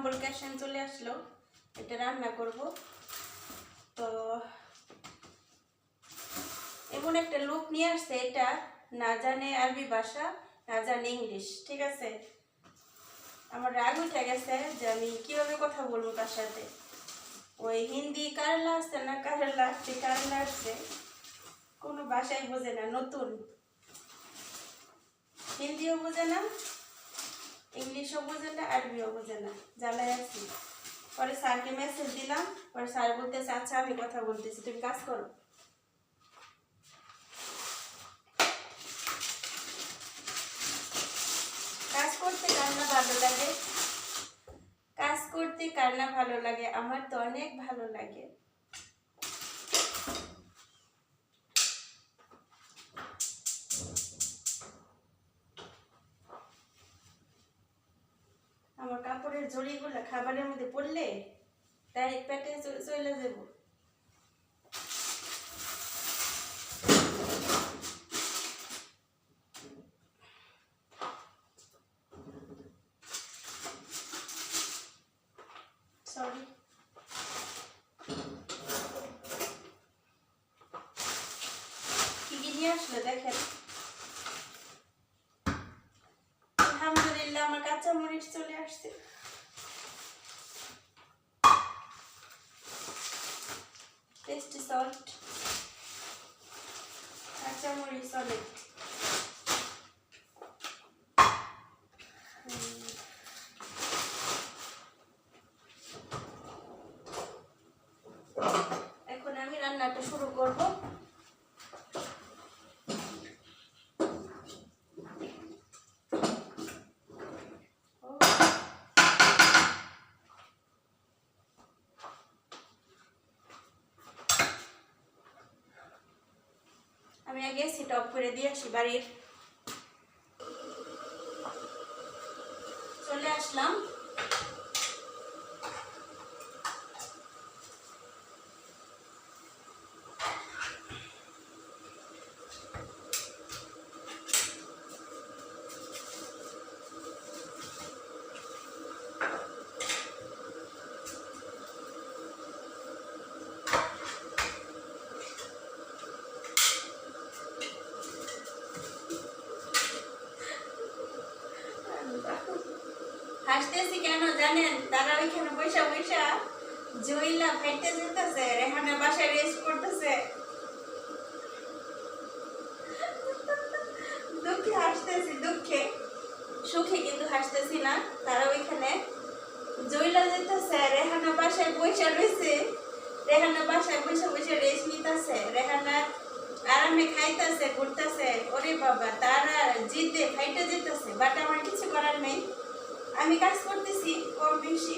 Dumbbell ক্যাশন চলে আসলো, এটা রান্না করব। তো এমন একটা লুক নিয়ে আসছে, এটা না জানে আরবি ভাষা, না জানে ইংলিশ, ঠিক আছে। আমার রাগ উঠে গেছে যে আমি কিভাবে কথা বলবো তার সাথে। ওই হিন্দি কারলা আসছে না, কারলা আসছে, কোনো ভাষাই বোঝে না, নতুন হিন্দিও বোঝে না, ইংলিশও বোঝে না, আরবিও বোঝে না, জ্বালায় আছি। পরে স্যারকে মেসেজ দিলাম, পরে স্যার বলতেছে আচ্ছা আমি কথা বলতেছি, তুমি কাজ করো। কাজ করতে কার না ভালো লাগে, কাজ করতে কার না ভালো লাগে, আমার তো অনেক ভালো লাগে। আমার কাপড়ের জড়িগুলো খাবারের মধ্যে পড়লে তাই পেটে চলে যাব। সরি, কি কি নিয়ে আসলো দেখেন। আলহামদুলিল্লাহ আমার কাঁচা মরিচ চলে আসছে। টেস্টি সল্ট, কাঁচা মরিচ অনেক। এখন আমি রান্নাটা শুরু করব। আমি আগে সেটা অফ করে দিয়ে আসি বাড়ির। চলে আসলাম। হাসতেছি কেন জানেন? তারা ওইখানে বৈশা বৈশা জইলা ফাইটে যেতেছে, রেহানা বাসায় রেস্ট করতেছে। দুঃখে হাসতেছি, দুঃখে, সুখে কিন্তু হাসতেছি না। তারা ওইখানে জইলা যেতেছে, রেহানা বাসায় বৈশা রয়েছে, রেহানা বাসায় বৈশা বৈশা রেস্ট নিতেছে, রেহানা আরামে খাইতেছে, ঘুরতেছে। ওরে বাবা, তারা জিদে ফাইটে যেতেছে, বাট আমার কিছু করার নেই, আমি কাজ করতেছি কম বেশি।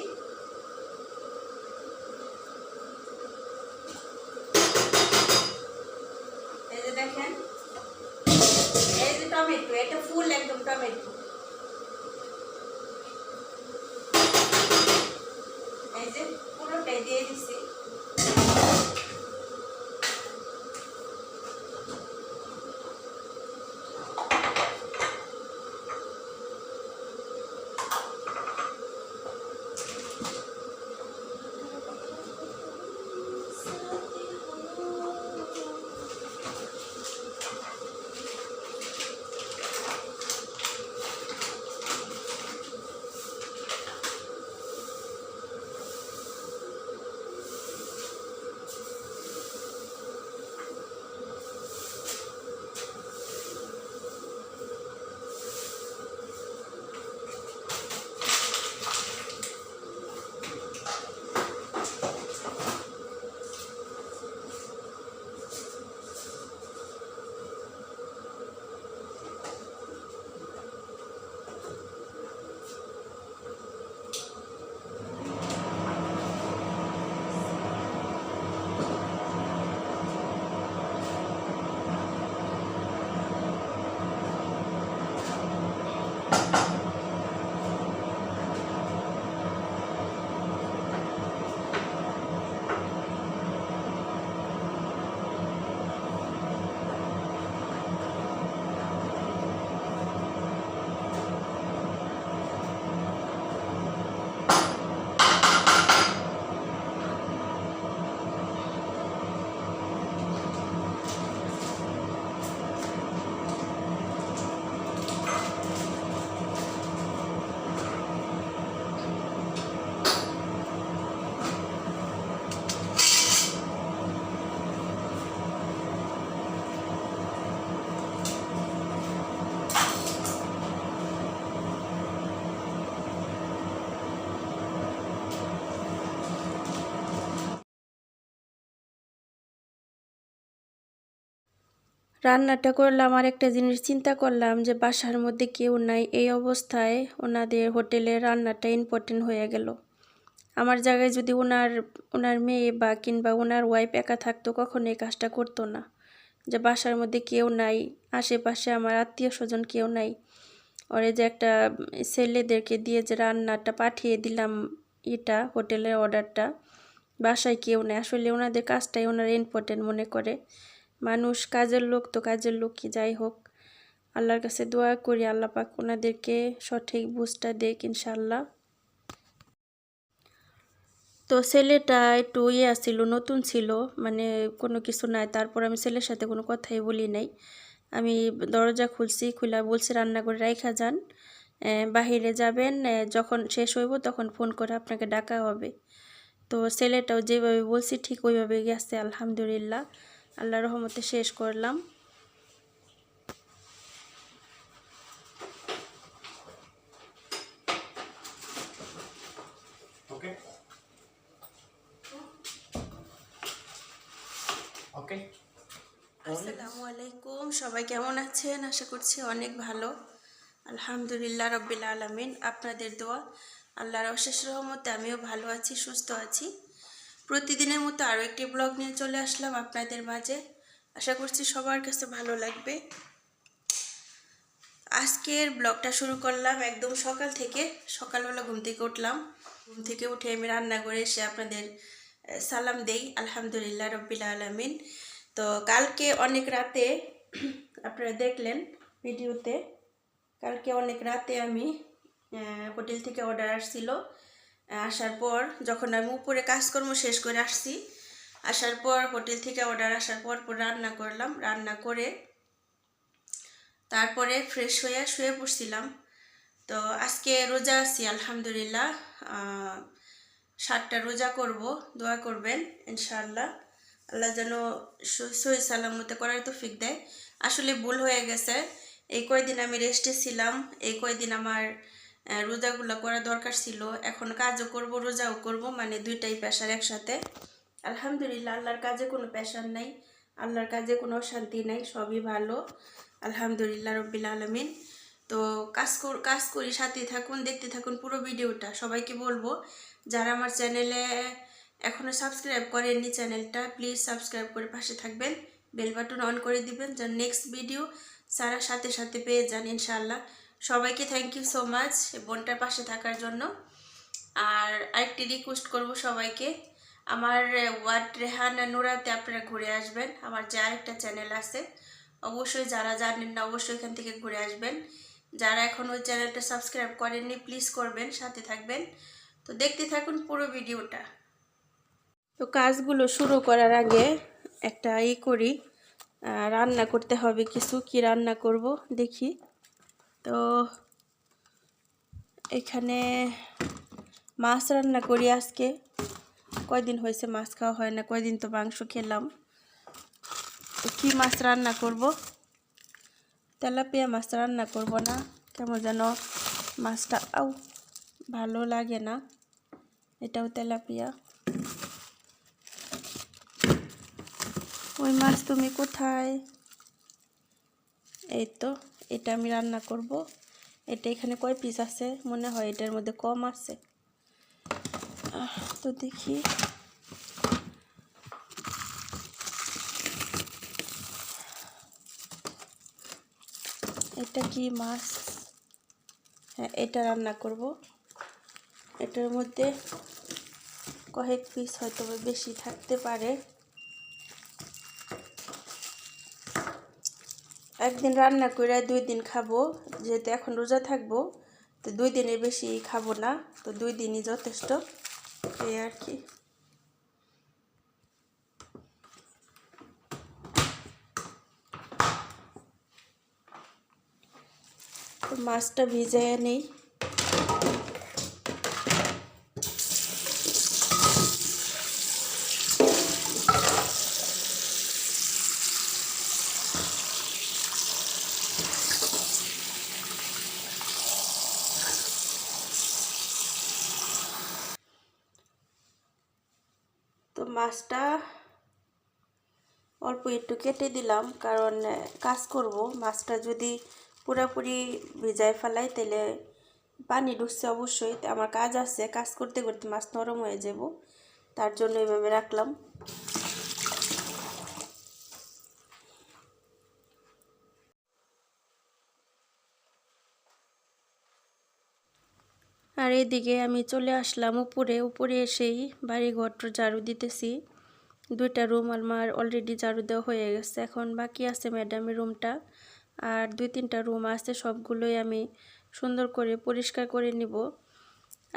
এই যে দেখেন, এই যে টমেটো, এটা ফুল একদম টমেটো, এই যে পুরোটাই দিয়ে দিছি। রান্নাটা করলাম আর একটা জিনিস চিন্তা করলাম যে বাসার মধ্যে কেউ নাই, এই অবস্থায় ওনাদের হোটেলের রান্নাটা ইম্পর্টেন্ট হয়ে গেল। আমার জায়গায় যদি ওনার মেয়ে বা কিংবা ওনার ওয়াইফ একা থাকতো কখনো এই কাজটা করতো না। যে বাসার মধ্যে কেউ নাই, আশেপাশে আমার আত্মীয় স্বজন কেউ নাই, ওরে যে একটা ছেলেদেরকে দিয়ে যে রান্নাটা পাঠিয়ে দিলাম, এটা হোটেলের অর্ডারটা, বাসায় কেউ নেই। আসলে ওনাদের কাজটাই ওনারা ইম্পর্টেন্ট মনে করে। মানুষ কাজের লোক তো কাজের লোক, কি যাই হোক, আল্লাহর কাছে দোয়া করি আল্লাহ পাক ওনাদেরকে সঠিক বুঝটা দেখ ইনশাল্লাহ। তো ছেলেটা একটু আসছিল, নতুন ছিল, মানে কোনো কিছু নাই। তারপর আমি ছেলের সাথে কোনো কথাই বলি নাই। আমি দরজা খুলছি, খুলে বলছি রান্না করে রাইখা যান, বাহিরে যাবেন, যখন শেষ হইব তখন ফোন করে আপনাকে ডাকা হবে। তো ছেলেটাও যেভাবে বলছি ঠিক ওইভাবে গেছে, আলহামদুলিল্লাহ, আল্লাহর রহমতে শেষ করলাম। আসসালামু আলাইকুম, সবাই কেমন আছেন? আশা করছি অনেক ভালো, আলহামদুলিল্লাহ রব্বিল আলামিন। আপনাদের দোয়া, আল্লাহর অশেষ রহমতে আমিও ভালো আছি, সুস্থ আছি। প্রতিদিনের মতো আরও একটি ব্লগ নিয়ে চলে আসলাম আপনাদের মাঝে। আশা করছি সবার কাছে ভালো লাগবে। আজকের ব্লগটা শুরু করলাম একদম সকাল থেকে। সকালবেলা ঘুম থেকে উঠলাম, ঘুম থেকে উঠে আমি রান্না করে এসে আপনাদের সালাম দেই, আলহামদুলিল্লাহ রব্বিল আলামিন। তো কালকে অনেক রাতে আপনারা দেখলেন ভিডিওতে, কালকে অনেক রাতে আমি হোটেল থেকে অর্ডার আসছিল, আসার পর যখন আমি উপরে কাজকর্ম শেষ করে আসছি, আসার পর হোটেল থেকে অর্ডার আসার পর রান্না করলাম। রান্না করে তারপরে ফ্রেশ হয়ে শুয়ে পড়ছিলাম। তো আজকে রোজা আছি আলহামদুলিল্লাহ, 7টা রোজা করব, দোয়া করবেন ইনশাআল্লাহ, আল্লাহ যেন সহি সালামতে করার তৌফিক দেয়। আসলে ভুল হয়ে গেছে, এই কয়দিন আমি রেস্টে ছিলাম, এই কয়দিন আমার রোজাগুলো করা দরকার ছিল। এখন কাজও করব রোজাও করব, মানে দুইটাই পেশার একসাথে। আলহামদুলিল্লাহ, আল্লাহর কাজে কোনো পেশার নাই, আল্লাহর কাজে কোনো অশান্তি নাই, সবই ভালো, আলহামদুলিল্লাহ রব্বিল আলামিন। তো কাজ করি, সাথে থাকুন, দেখতে থাকুন পুরো ভিডিওটা। সবাইকে বলবো যারা আমার চ্যানেলে এখনও সাবস্ক্রাইব করেননি চ্যানেলটা, প্লিজ সাবস্ক্রাইব করে পাশে থাকবেন, বেল বাটন অন করে দিবেন যেন নেক্সট ভিডিও সারা সাথে সাথে পেয়ে যান ইনশাআল্লাহ। সবাইকে থ্যাংক ইউ সো মাচ বোনটার পাশে থাকার জন্য। আর আরেকটি রিকোয়েস্ট করব সবাইকে, আমার ওয়ার্ড রেহানা নুরাতে আপনারা ঘুরে আসবেন। আমার যে আরেকটা চ্যানেল আছে, অবশ্যই যারা জানেন না অবশ্যই এখান থেকে ঘুরে আসবেন। যারা এখন ওই চ্যানেলটা সাবস্ক্রাইব করেননি প্লিজ করবেন, সাথে থাকবেন। তো দেখতে থাকুন পুরো ভিডিওটা। তো কাজগুলো শুরু করার আগে একটা করি, রান্না করতে হবে কিছু। কি রান্না করব দেখি। তো এখানে মাছ রান্না করি আজকে, কয়দিন হয়েছে মাছ খাওয়া হয় না, কয়দিন তো মাংস খেলাম। তো কী মাছ রান্না করব? তেলাপিয়া মাছ রান্না করব না, কেমন যেন মাছটা ভালো লাগে না। এটাও তেলাপিয়া। ওই মাছ তুমি কোথায়? এই তো, এটা আমি রান্না করব। এটা এখানে কয় পিস আছে? মনে হয় এটার মধ্যে কম আছে। তো দেখি, এটা কি মাছ? হ্যাঁ, এটা রান্না করব। এটার মধ্যে কয়েক পিস হয়তো বেশি থাকতে পারে। একদিন রান্না করে 2 দিন খাবো, যেহেতু এখন রোজা থাকবো, তো 2 দিনের বেশি খাবো না, তো 2 দিনই যথেষ্ট, এই আর কি। তো মাছটা ভিজাইয়া নেই। তো মাছটা অল্প একটু কেটে দিলাম, কারণ কাজ করব। মাছটা যদি পুরোপুরি ভিজায় ফেলাই তাহলে পানি ঢুকছে অবশ্যই, আমার কাজ আছে, কাজ করতে করতে মাছ নরম হয়ে যাব, তার জন্য এইভাবে রাখলাম। আর এদিকে আমি চলে আসলাম উপরে এসেই বাড়িঘর ঝাড়ু দিতেছি। 2টা রুম আমার অলরেডি ঝাড়ু দেওয়া হয়ে গেছে, এখন বাকি আছে ম্যাডামের রুমটা, আর 2-3টা রুম আছে, সবগুলোই আমি সুন্দর করে পরিষ্কার করে নিব।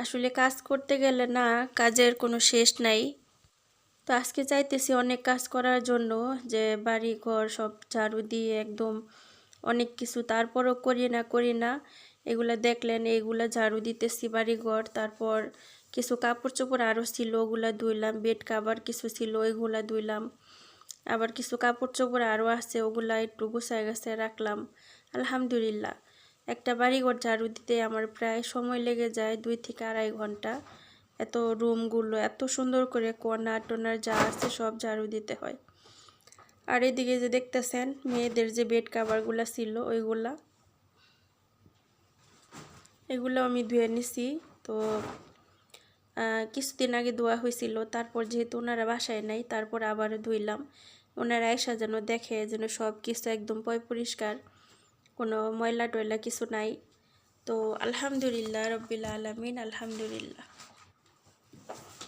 আসলে কাজ করতে গেলে না, কাজের কোনো শেষ নাই। তো আজকে চাইতেছি অনেক কাজ করার জন্য, যে বাড়ি ঘর সব ঝাড়ু দিয়ে একদম অনেক কিছু, তারপরও করি না। এগুলা দেখলেন, এইগুলা ঝাড়ু দিতেছি বাড়ি ঘর। তারপর কিছু কাপড় চোপড় আরও ছিল, ওগুলা ধুইলাম। বেড কাভার কিছু ছিল, ওইগুলা ধুইলাম। আবার কিছু কাপড় চোপড় আরও আছে, ওগুলা একটু গুছায় গাছায় রাখলাম। আলহামদুলিল্লাহ, একটা বাড়িঘর ঝাড়ু দিতে আমার প্রায় সময় লেগে যায় 2 থেকে 2.5 ঘন্টা। এত রুমগুলো এত সুন্দর করে কর্নার টনার যা আছে সব ঝাড়ু দিতে হয়। আর এদিকে যে দেখতেছেন, মেয়েদের যে বেড কাভারগুলো ছিল এগুলো আমি ধুয়ে নিছি। তো কিছুদিন আগে ধোয়া হয়েছিল, তারপর যেহেতু ওনারা বাসায় নাই, তারপর আবার ধুইলাম। ওনারা এসা যেন দেখে যেন সব কিছু একদম পরিষ্কার, কোনো ময়লা টয়লা কিছু নাই। তো আলহামদুলিল্লাহ রব্বিল আলামিন, আলহামদুলিল্লাহ।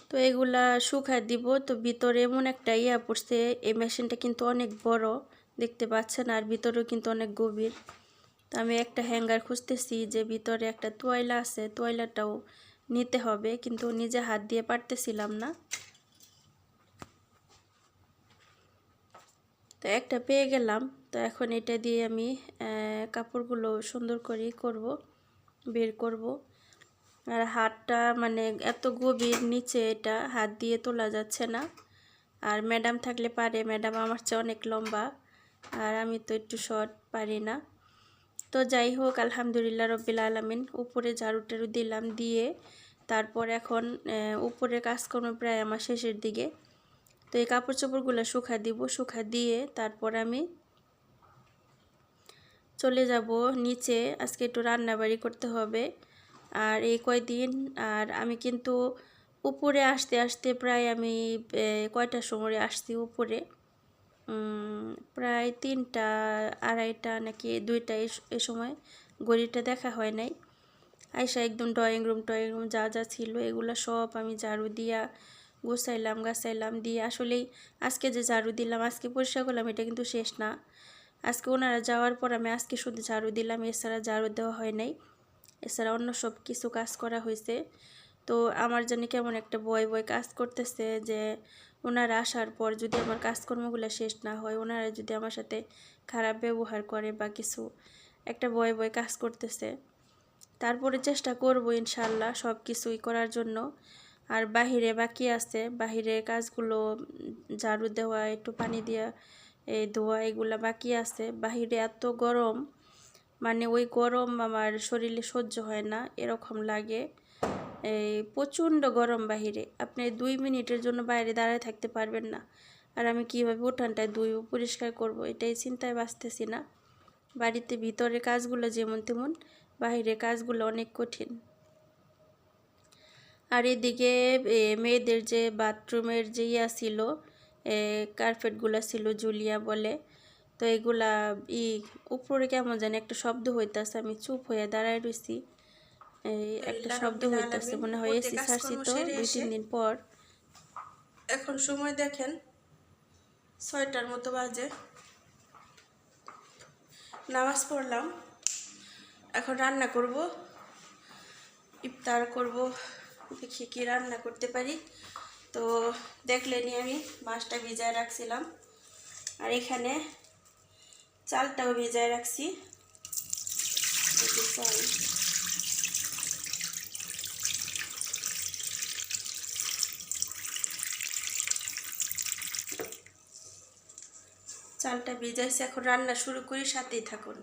তো এগুলা শুকায় দিব। তো ভিতরে এমন একটা ইয়া পড়ছে, এই মেশিনটা কিন্তু অনেক বড় দেখতে পাচ্ছেন, আর ভিতরেও কিন্তু অনেক গভীর। তো আমি একটা হ্যাঙ্গার খুঁজতেছি, যে ভিতরে একটা তোয়াইলা আছে, তোয়াইলাটাও নিতে হবে, কিন্তু নিজে হাত দিয়ে পারতেছিলাম না। তো একটা পেয়ে গেলাম। তো এখন এটা দিয়ে আমি কাপড়গুলো সুন্দর করে বের করব। আর হাতটা মানে এত গভীর নিচে, এটা হাত দিয়ে তোলা যাচ্ছে না। আর ম্যাডাম থাকলে পারে, ম্যাডাম আমার চেয়ে অনেক লম্বা, আর আমি তো একটু শর্ট, পারি না। তো যাই হোক, আলহামদুলিল্লাহ রব্বিল আলামিন। উপরে ঝাড়ু টাড়ু দিলাম, দিয়ে তারপর এখন উপরের কাজকর্ম প্রায় আমার শেষের দিকে। তো এই কাপড় চোপড়গুলো শুকা দিয়ে তারপর আমি চলে যাব নিচে। আজকে একটু রান্নাবাড়ি করতে হবে। আর এই কয়দিন আর আমি কিন্তু উপরে আসতে আসতে প্রায় আমি কয়টার সময় আসছি উপরে, প্রায় 3টা 2:30 নাকি 2টা এই সময়, ঘড়িটা দেখা হয় নাই। আইসা একদম ড্রয়িং রুম যা যা ছিল এগুলো সব আমি ঝাড়ু দিয়া গাছাইলাম দিয়ে। আসলেই আজকে যে ঝাড়ু দিলাম, আজকে পরিষ্কার করলাম, এটা কিন্তু শেষ না। আজকে ওনারা যাওয়ার পর আমি আজকে শুধু ঝাড়ু দিলাম, এছাড়া ঝাড়ু দেওয়া হয় নাই। এছাড়া অন্য সব কিছু কাজ করা হয়েছে। তো আমার জানি কেমন একটা ভয় কাজ করতেছে, যে ওনারা আসার পর যদি আমার কাজকর্মগুলো শেষ না হয়, ওনারা যদি আমার সাথে খারাপ ব্যবহার করে বা কিছু, একটা ভয় কাজ করতেছে। তারপরে চেষ্টা করব ইনশাল্লাহ সব কিছুই করার জন্য। আর বাহিরে বাকি আছে, বাহিরের কাজগুলো ঝাড়ু দেওয়া, একটু পানি দিয়া ধোয়া, এগুলা বাকি আছে। বাহিরে এত গরম, মানে ওই গরম আমার শরীরে সহ্য হয় না, এরকম লাগে। এই প্রচণ্ড গরম বাহিরে, আপনি 2 মিনিটের জন্য বাইরে দাঁড়ায় থাকতে পারবেন না। আর আমি কীভাবে উঠানটায় পরিষ্কার করব, এটাই চিন্তায় বাঁচতেছি না। বাড়িতে ভিতরে কাজগুলো যেমন তেমন, বাহিরে কাজগুলো অনেক কঠিন। আর এদিকে মেয়েদের যে বাথরুমের যে ইয়া ছিল, কার্পেটগুলো ছিল, জুলিয়া বলে। তো এগুলা উপরে কেমন জানি একটা শব্দ হইতাছে, আমি চুপ হয়ে দাঁড়ায় রয়েছি। এই একটা শব্দ হইতাছে, মনে হয় এসি ছাড়ছি তো 2-3 দিন পর। এখন সময় দেখেন 6টার মতো বাজে, নামাজ পড়লাম। এখন রান্না করব, ইফতার করব, দেখি কি রান্না করতে পারি। তো দেখলেনি আমি মাছটা ভিজায় রাখছিলাম, আর এখানে চালটাও ভিজায় রাখছি। চালটা ভিজাইছে, এখন রান্না শুরু করি, সাথেই থাকুন।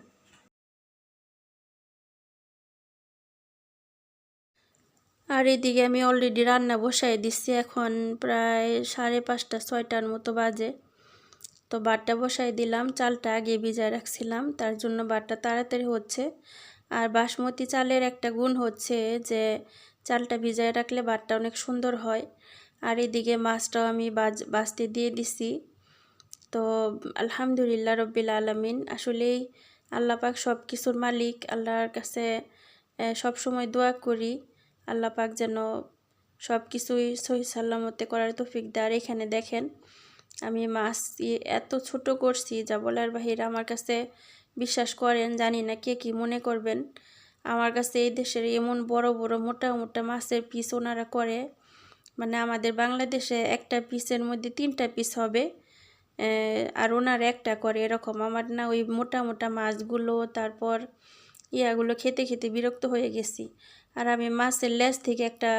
আর এদিকে আমি অলরেডি রান্না বসাই দিচ্ছি, এখন প্রায় 5:30 6টার মতো বাজে। তো বাটটা বসাই দিলাম, চালটা আগে ভিজায় রাখছিলাম, তার জন্য বাটটা তাড়াতাড়ি হচ্ছে। আর বাসমতি চালের একটা গুণ হচ্ছে যে চালটা ভিজায় রাখলে বাটটা অনেক সুন্দর হয়। আর এদিকে মাছটাও আমি বাছতে দিয়ে দিছি। তো আলহামদুলিল্লাহ রব্বিল আলামিন, আসলেই আল্লাহ পাক সব কিছুর মালিক। আল্লাহর কাছে সব সময় দোয়া করি আল্লাহ পাক যেন সব কিছুই সহি সাল্লামতে করার তৌফিক দেয়। আর এখানে দেখেন আমি মাছ এত ছোট করছি যা বলার বাহিরে। আমার কাছে বিশ্বাস করেন, জানি না কে কী মনে করবেন, আমার কাছে এই দেশের এমন বড় বড় মোটা মোটা মাছের পিস ওনারা করে, মানে আমাদের বাংলাদেশে একটা পিসের মধ্যে 3টা পিস হবে, আর ওনারা একটা করে এরকম। আমার না ওই মোটা মোটা মাছগুলো তারপর ইয়াগুলো খেতে খেতে বিরক্ত হয়ে গেছি। আর আমি মাছের লেজ থেকে একটা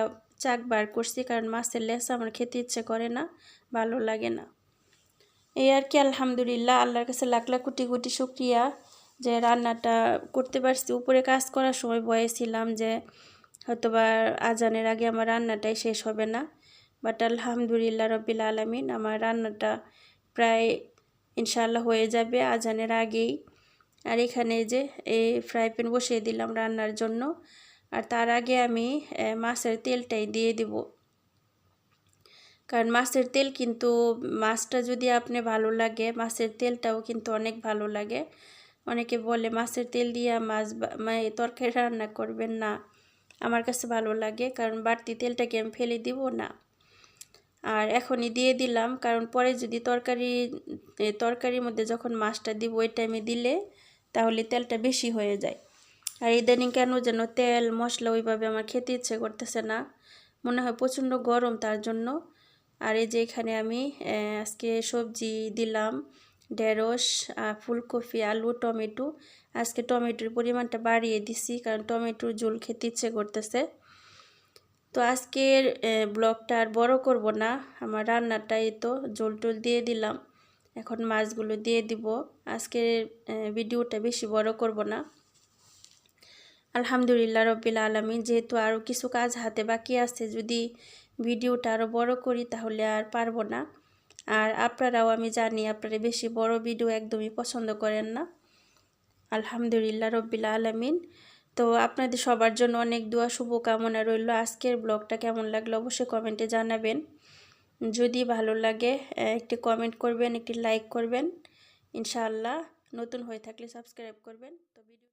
চাক বার করছি, কারণ মাছের লেজ আমার খেতে ইচ্ছে করে না, ভালো লাগে না। এই আর কি, আলহামদুলিল্লাহ, আল্লাহর কাছে লাখ লাখ কোটি কোটি শুকরিয়া যে রান্নাটা করতে পারছি। উপরে কাজ করার সময় ভয়ে ছিলাম যে হয়তোবা আজানের আগে আমার রান্নাটাই শেষ হবে না, বাট আলহামদুলিল্লাহ রব্বিল আলামিন, আমার রান্নাটা প্রায় ইনশাআল্লাহ হয়ে যাবে আজানের আগেই। আর এখানে যে এই ফ্রাই প্যান বসিয়ে দিলাম রান্নার জন্য। আর তার আগে আমি মাছের তেলটাই দিয়ে দিব, কারণ মাছের তেল কিন্তু মাছটা যদি আপনি ভালো লাগে মাছের তেলটাও কিন্তু অনেক ভালো লাগে। অনেকে বলে মাছের তেল দিয়ে মাছ মানে তরকারি রান্না করবেন না, আমার কাছে ভালো লাগে, কারণ বাড়তি তেলটাকে আমি ফেলে দিব না। আর এখনই দিয়ে দিলাম, কারণ পরে যদি তরকারির মধ্যে যখন মাছটা দিব ওই টাইমে দিলে তাহলে তেলটা বেশি হয়ে যায়। আর ইদানিং কেন যেন তেল মশলা ওইভাবে আমার খেতে ইচ্ছে করতেছে না, মনে হয় প্রচণ্ড গরম তার জন্য। আর এই যে এখানে আমি আজকে সবজি দিলাম, ঢেঁড়স, ফুলকপি, আলু, টমেটো। আজকে টমেটোর পরিমাণটা বাড়িয়ে দিছি, কারণ টমেটোর ঝোল খেতে ইচ্ছে করতেছে। তো আজকের ব্লগটা আর বড় করব না, আমার রান্নাটাই তো ঝোল টোল দিয়ে দিলাম, এখন মাছগুলো দিয়ে দিব। আজকের ভিডিওটা বেশি বড় করব না। আলহামদুলিল্লাহ রব্বিল আলামিন, যেহেতু আরও কিছু কাজ হাতে বাকি আছে, যদি ভিডিওটা আরও বড় করি তাহলে আর পারবো না। আর আপনারাও, আমি জানি আপনারা বেশি বড় ভিডিও একদমই পছন্দ করেন না। আলহামদুলিল্লাহ রব্বিল আলামিন, তো আপনাদের সবার জন্য অনেক দোয়া শুভকামনা রইল। আজকের ব্লগটা কেমন লাগলো অবশ্যই কমেন্টে জানাবেন। যদি ভালো লাগে একটি কমেন্ট করবেন, একটি লাইক করবেন, ইনশাআল্লাহ। নতুন হয়ে থাকলে সাবস্ক্রাইব করবেন। তো ভিডিও